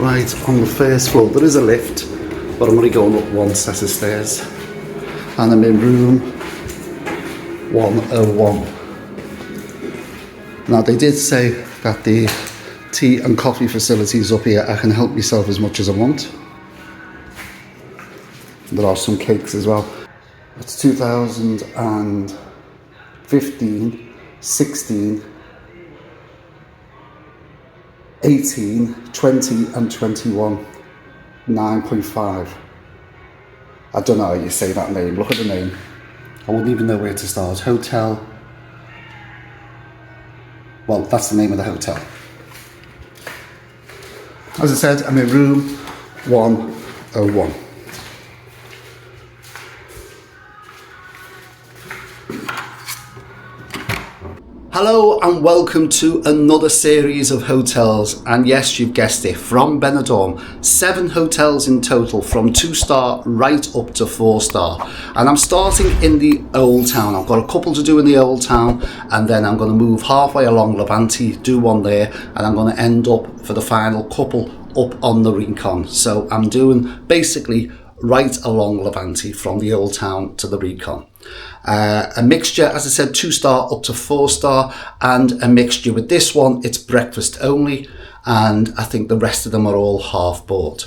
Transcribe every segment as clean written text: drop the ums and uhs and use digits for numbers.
Right, on the first floor there is a lift, but I'm only going up one set of stairs, and I'm in room 101. Now they did say that the tea and coffee facilities up here, I can help myself as much as I want. There are some cakes as well. It's 2015, 16, 18, 20 and 21, 9.5. I don't know how you say that name, look at the name. I wouldn't even know where to start. Hotel, well, that's the name of the hotel. As I said, I'm in room 101. Hello and welcome to another series of hotels, and yes, you've guessed it, from Benidorm. 7 hotels in total, from 2-star right up to 4-star. And I'm starting in the Old Town. I've got a couple to do in the Old Town, and then I'm going to move halfway along Levante, do one there, and I'm going to end up for the final couple up on the Recon. So I'm doing basically right along Levante from the Old Town to the Recon. A mixture, as I said, 2-star up to 4-star, and a mixture with this one, it's breakfast only, and I think the rest of them are all half board.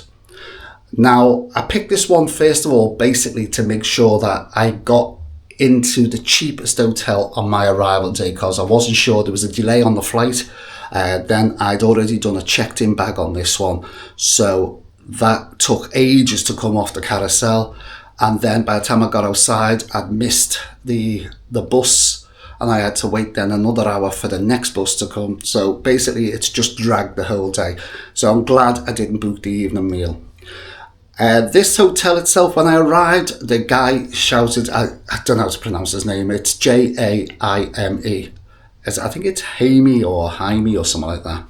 Now, I picked this one first of all basically to make sure that I got into the cheapest hotel on my arrival day, because I wasn't sure, there was a delay on the flight. Then I'd already done a checked-in bag on this one, so that took ages to come off the carousel. And then by the time I got outside, I'd missed the bus, and I had to wait then another hour for the next bus to come. So basically it's just dragged the whole day. So I'm glad I didn't book the evening meal. This hotel itself, when I arrived, the guy shouted, I don't know how to pronounce his name, it's Jaime. I think it's Jaime or something like that,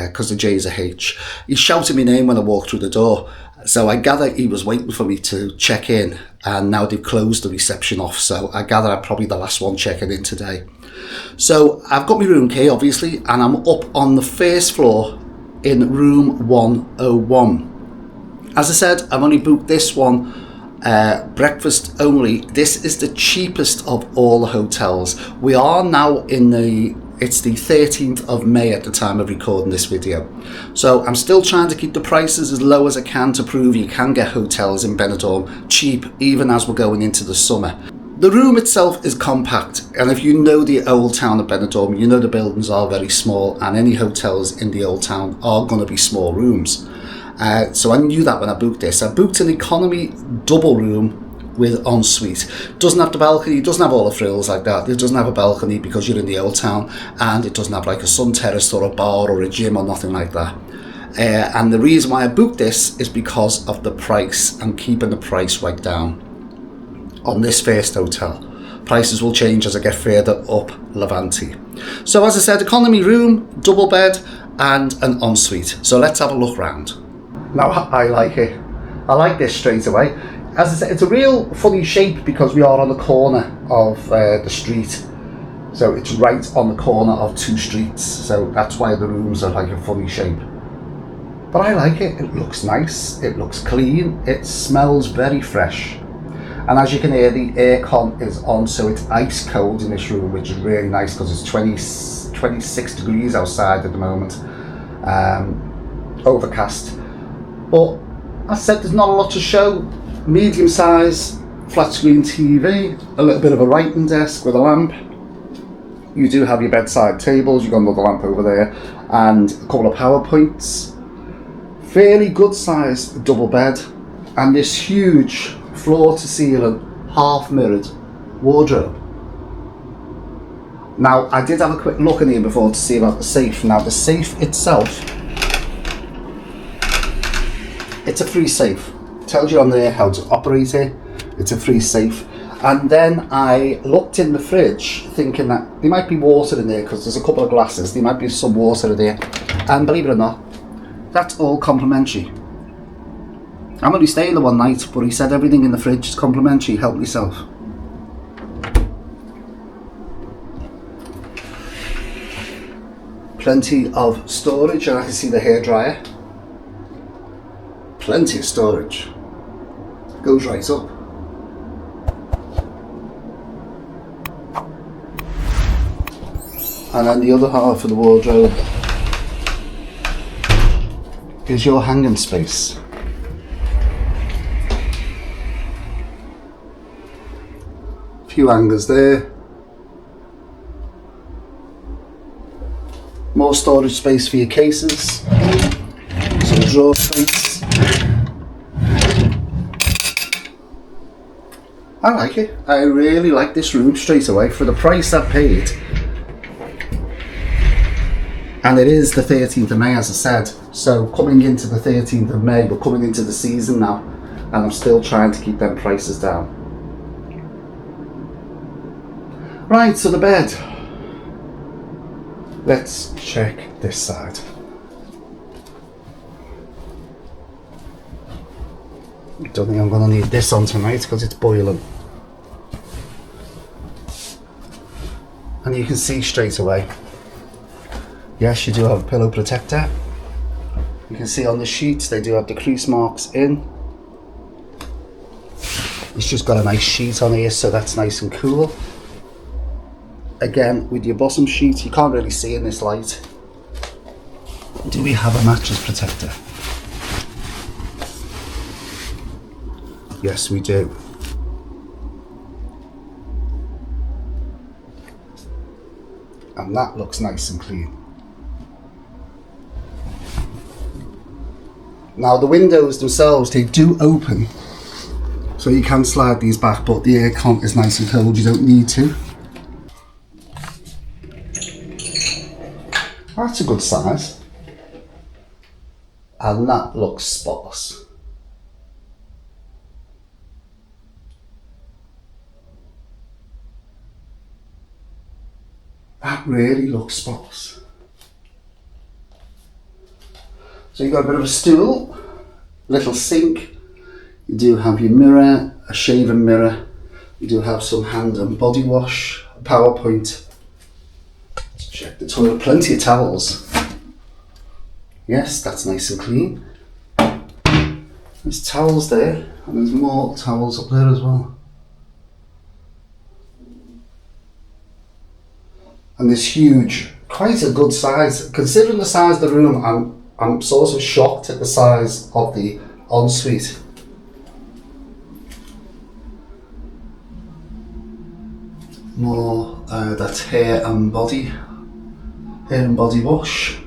because the J is a H. He shouted my name when I walked through the door. So I gather he was waiting for me to check in, and now they've closed the reception off. So I gather I'm probably the last one checking in today. So I've got my room key, obviously, and I'm up on the first floor in room 101. As I said, I've only booked this one, breakfast only. This is the cheapest of all the hotels. We are now it's the 13th of May at the time of recording this video. So I'm still trying to keep the prices as low as I can to prove you can get hotels in Benidorm cheap, even as we're going into the summer. The room itself is compact, and if you know the Old Town of Benidorm, you know the buildings are very small, and any hotels in the Old Town are going to be small rooms. So I knew that when I booked this. I booked an economy double room with ensuite. Doesn't have the balcony, doesn't have all the frills like that. It doesn't have a balcony because you're in the Old Town, and it doesn't have like a sun terrace or a bar or a gym or nothing like that. And the reason why I booked this is because of the price. I'm keeping the price right down on this first hotel. Prices will change as I get further up Levante. So as I said, economy room, double bed and an ensuite. So let's have a look round. Now I like it. I like this straight away. As I said, it's a real funny shape because we are on the corner of the street. So it's right on the corner of 2 streets. So that's why the rooms are like a funny shape. But I like it. It looks nice. It looks clean. It smells very fresh. And as you can hear, the aircon is on, so it's ice cold in this room, which is really nice because it's 26 degrees outside at the moment. Overcast. But as I said, there's not a lot to show. Medium size flat screen TV, a little bit of a writing desk with a lamp. You do have your bedside tables, you've got another lamp over there, and a couple of PowerPoints. Fairly good sized double bed, and this huge floor to ceiling half mirrored wardrobe. Now I did have a quick look in here before to see about the safe. Now the safe itself, it's a free safe. Tells you on there how to operate it. It's a free safe. And then I looked in the fridge thinking that there might be water in there because there's a couple of glasses. There might be some water in there, and believe it or not, that's all complimentary. I'm only staying there one night, but he said everything in the fridge is complimentary. Help yourself. Plenty of storage, and I can see the hairdryer. plenty of storage. Goes right up. And then the other half of the wardrobe is your hanging space. A few hangers there. More storage space for your cases. Some drawer space. I like it. I really like this room straight away for the price I've paid. And it is the 13th of May, as I said. So coming into the 13th of May, we're coming into the season now, and I'm still trying to keep them prices down. Right, so the bed. Let's check this side. I don't think I'm going to need this on tonight because it's boiling. And you can see straight away. Yes, you do have a pillow protector. You can see on the sheets they do have the crease marks in. It's just got a nice sheet on here, so that's nice and cool. Again, with your bottom sheet, you can't really see in this light. Do we have a mattress protector? Yes, we do. And that looks nice and clean. Now the windows themselves, they do open, so you can slide these back, but the aircon is nice and cold, you don't need to. That's a good size. And that looks spotless. That really looks spotless. So you've got a bit of a stool, little sink, you do have your mirror, a shaving mirror, you do have some hand and body wash, a PowerPoint. Let's check the toilet, plenty of towels. Yes, that's nice and clean. There's towels there, and there's more towels up there as well. And this huge, quite a good size, considering the size of the room, I'm sort of shocked at the size of the ensuite. More, that's hair and body wash.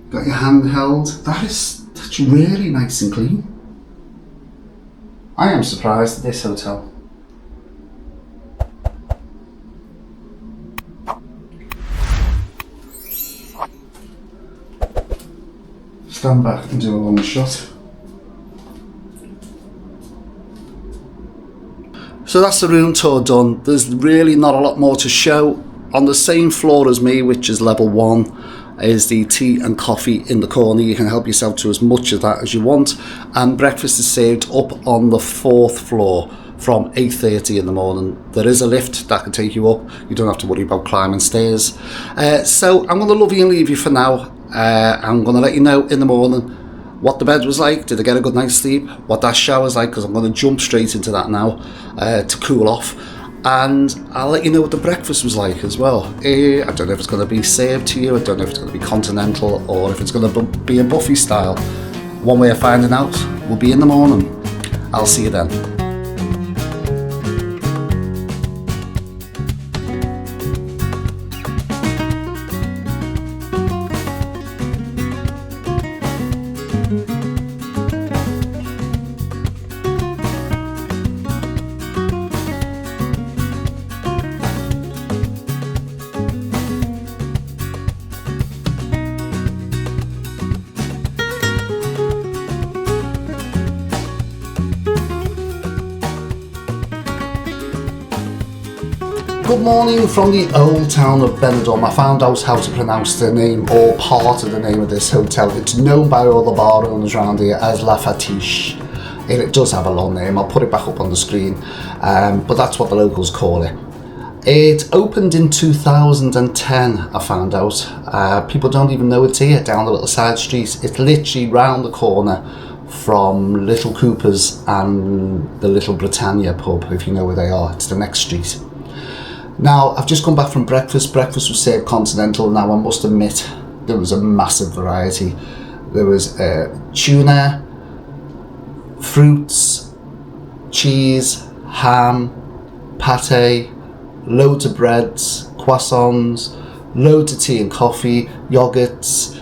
Got your handheld. That's really nice and clean. I am surprised at this hotel. Stand back and do a long shot. So that's the room tour done. There's really not a lot more to show. On the same floor as me, which is level 1, is the tea and coffee in the corner. You can help yourself to as much of that as you want. And breakfast is served up on the 4th floor from 8:30 in the morning. There is a lift that can take you up. You don't have to worry about climbing stairs. So I'm going to love you and leave you for now. I'm going to let you know in the morning what the bed was like. Did I get a good night's sleep? What that shower's like, because I'm going to jump straight into that now to cool off. And I'll let you know what the breakfast was like as well. I don't know if it's going to be served to you. I don't know if it's going to be continental or if it's going to be a buffet style. One way of finding out will be in the morning. I'll see you then. Good morning from the old town of Benidorm. I found out how to pronounce the name or part of the name of this hotel. It's known by all the bar owners around here as Hotel Fetiche. It does have a long name. I'll put it back up on the screen, but that's what the locals call it. It opened in 2010, I found out. People don't even know it's here, down the little side street. It's literally round the corner from Little Cooper's and the Little Britannia pub, if you know where they are. It's the next street. Now, I've just come back from breakfast. Breakfast was served continental. Now, I must admit, there was a massive variety. There was tuna, fruits, cheese, ham, pate, loads of breads, croissants, loads of tea and coffee, yogurts.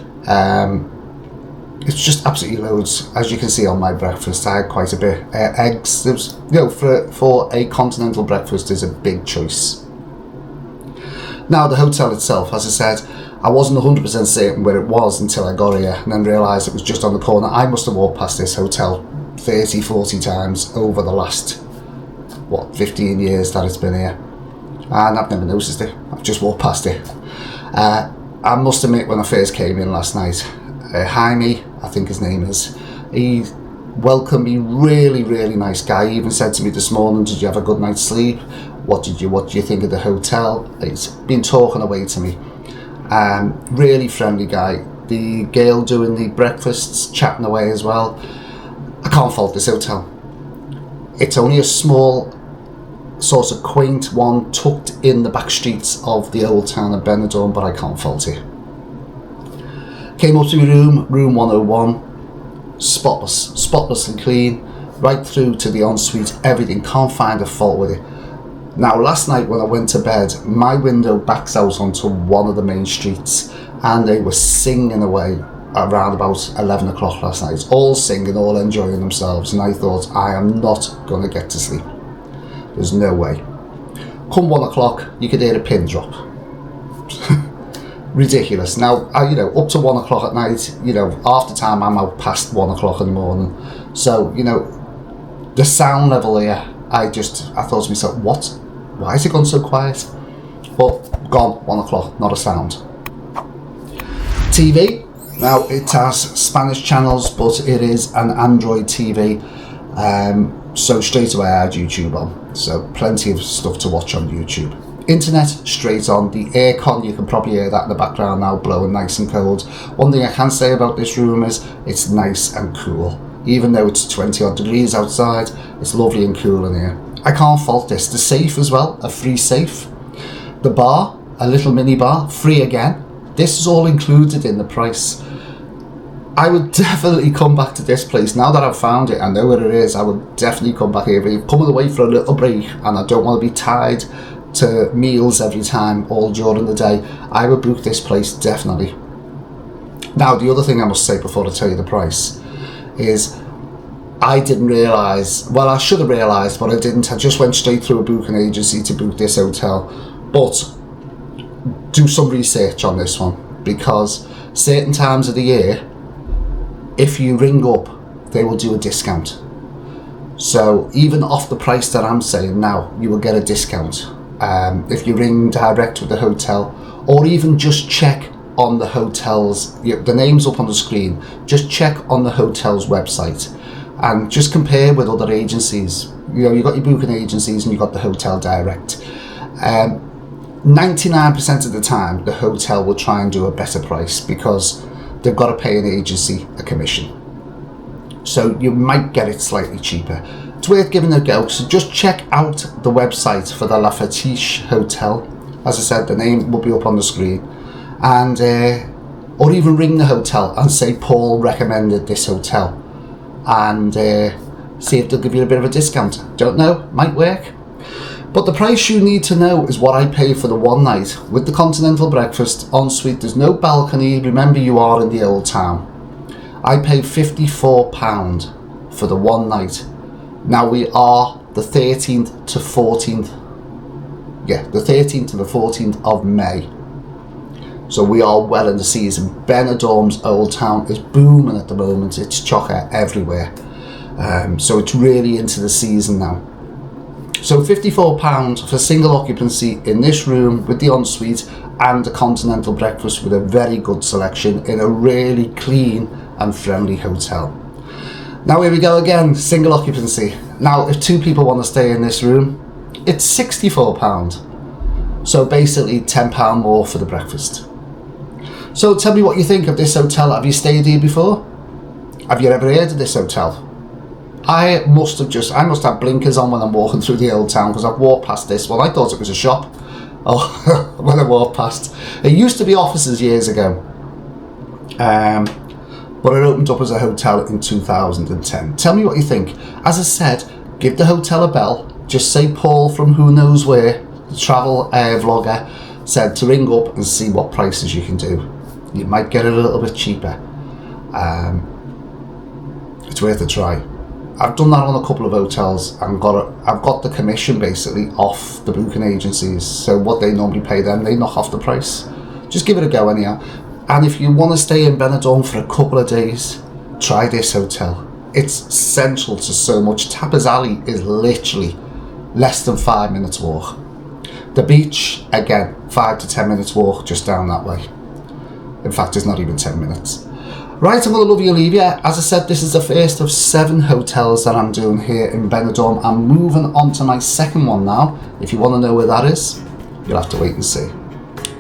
It's just absolutely loads. As you can see on my breakfast, I had quite a bit. Eggs. There was, for a continental breakfast, there's a big choice. Now, the hotel itself, as I said, I wasn't 100% certain where it was until I got here and then realised it was just on the corner. I must have walked past this hotel 30, 40 times over the last, 15 years that it's been here. And I've never noticed it. I've just walked past it. I must admit, when I first came in last night, Jaime, I think his name is, he welcomed me, really, really nice guy. He even said to me this morning, did you have a good night's sleep? What do you think of the hotel? He's been talking away to me. Really friendly guy. The girl doing the breakfasts, chatting away as well. I can't fault this hotel. It's only a small, sort of quaint one tucked in the back streets of the old town of Benidorm, but I can't fault it. Came up to my room 101, spotlessly clean, right through to the ensuite, everything, can't find a fault with it. Now, last night when I went to bed, my window backs out onto one of the main streets, and they were singing away around about 11 o'clock last night, all singing, all enjoying themselves, and I thought, I am not going to get to sleep. There's no way. Come 1 o'clock, you could hear a pin drop. Ridiculous. Now, up to 1 o'clock at night, half the time I'm out past 1 o'clock in the morning. So, the sound level here, I thought to myself, what? Why is it gone so quiet? But gone, 1 o'clock, not a sound. TV. Now, it has Spanish channels, but it is an Android TV. So straight away I had YouTube on. So plenty of stuff to watch on YouTube. Internet, straight on. The aircon, you can probably hear that in the background now, blowing nice and cold. One thing I can say about this room is it's nice and cool. Even though it's 20 odd degrees outside, it's lovely and cool in here. I can't fault this. The safe as well, a free safe. The bar, a little mini bar, free again. This is all included in the price. I would definitely come back to this place. Now that I've found it, I know where it is, I would definitely come back here. If you're coming away for a little break and I don't want to be tied to meals every time, all during the day, I would book this place, definitely. Now, the other thing I must say before I tell you the price is I didn't realise, well, I should have realised, but I didn't. I just went straight through a booking agency to book this hotel. But do some research on this one, because certain times of the year, if you ring up, they will do a discount. So even off the price that I'm saying now, you will get a discount. If you ring direct with the hotel, or even just check on the hotel's, the name's up on the screen, just check on the hotel's website and just compare with other agencies. You've got your booking agencies and you've got the hotel direct. 99% of the time, the hotel will try and do a better price because they've got to pay an agency a commission. So you might get it slightly cheaper. It's worth giving it a go. So just check out the website for the Hotel Fetiche Hotel. As I said, the name will be up on the screen. And or even ring the hotel and say Paul recommended this hotel, and see if they'll give you a bit of a discount. Don't know, might work. But the price you need to know is what I pay for the one night with the continental breakfast, ensuite. There's no balcony. Remember, you are in the old town. I paid £54 for the one night. Now we are the 13th to 14th. Yeah, the 13th to the 14th of May. So we are well in the season. Benidorm's old town is booming at the moment. It's chocker everywhere. So it's really into the season now. So £54 for single occupancy in this room with the ensuite and a continental breakfast with a very good selection in a really clean and friendly hotel. Now here we go again, single occupancy. Now if two people want to stay in this room, it's £64. So basically £10 more for the breakfast. So tell me what you think of this hotel. Have you stayed here before? Have you ever heard of this hotel? I must have blinkers on when I'm walking through the old town, because I've walked past this. Well, I thought it was a shop when I walked past. It used to be offices years ago, but it opened up as a hotel in 2010. Tell me what you think. As I said, give the hotel a bell. Just say Paul from Who Knows Where, the travel vlogger, said to ring up and see what prices you can do. You might get it a little bit cheaper. It's worth a try. I've done that on a couple of hotels and I've got the commission basically off the booking agencies. So what they normally pay them, they knock off the price. Just give it a go anyhow. And if you want to stay in Benidorm for a couple of days, try this hotel. It's central to so much. Tappers Alley is literally less than 5 minutes walk. The beach, again, 5 to 10 minutes walk just down that way. In fact, it's not even 10 minutes. Right, I'm going to love you and leave you. As I said, this is the first of 7 hotels that I'm doing here in Benidorm. I'm moving on to my second one now. If you want to know where that is, you'll have to wait and see.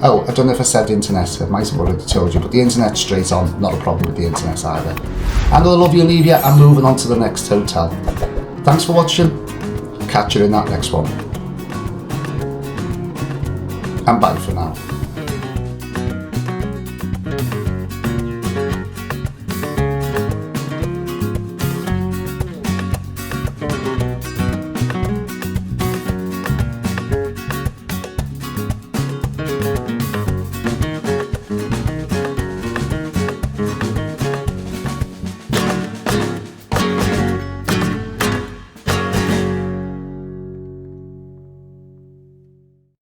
Oh, I don't know if I said internet. I might have already told you, but the internet's straight on. Not a problem with the internet either. I'm going to love you and leave you. I'm moving on to the next hotel. Thanks for watching. Catch you in that next one. And bye for now.